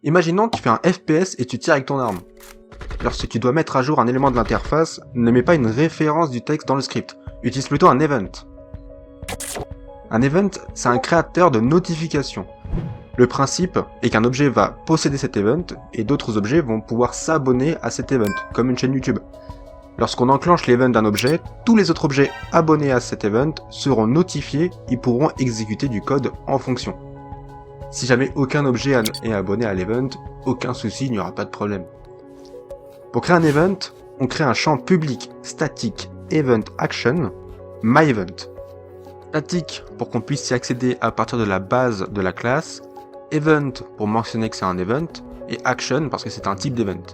Imaginons que tu fais un FPS et tu tires avec ton arme. Lorsque tu dois mettre à jour un élément de l'interface, ne mets pas une référence du texte dans le script. Utilise plutôt un event. Un event, c'est un créateur de notification. Le principe est qu'un objet va posséder cet event et d'autres objets vont pouvoir s'abonner à cet event, comme une chaîne YouTube. Lorsqu'on enclenche l'event d'un objet, tous les autres objets abonnés à cet event seront notifiés et pourront exécuter du code en fonction. Si jamais aucun objet est abonné à l'event, aucun souci, il n'y aura pas de problème. Pour créer un event, on crée un champ public statique event action myEvent. Statique pour qu'on puisse y accéder à partir de la base de la classe, event pour mentionner que c'est un event, et action parce que c'est un type d'event.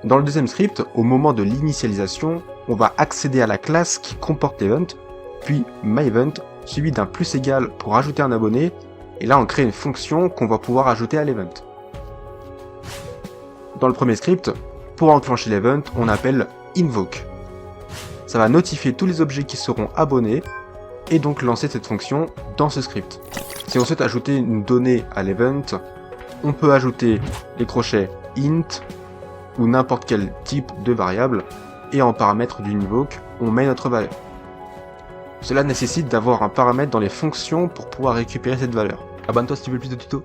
Dans le deuxième script, au moment de l'initialisation, on va accéder à la classe qui comporte l'event, puis myEvent, suivi d'un plus égal pour ajouter un abonné, et là on crée une fonction qu'on va pouvoir ajouter à l'event. Dans le premier script, pour enclencher l'event, on appelle invoke. Ça va notifier tous les objets qui seront abonnés, et donc lancer cette fonction dans ce script. Si on souhaite ajouter une donnée à l'event, on peut ajouter les crochets int, ou n'importe quel type de variable, et en paramètre du invoke, on met notre valeur. Cela nécessite d'avoir un paramètre dans les fonctions pour pouvoir récupérer cette valeur. Abonne-toi si tu veux plus de tutos.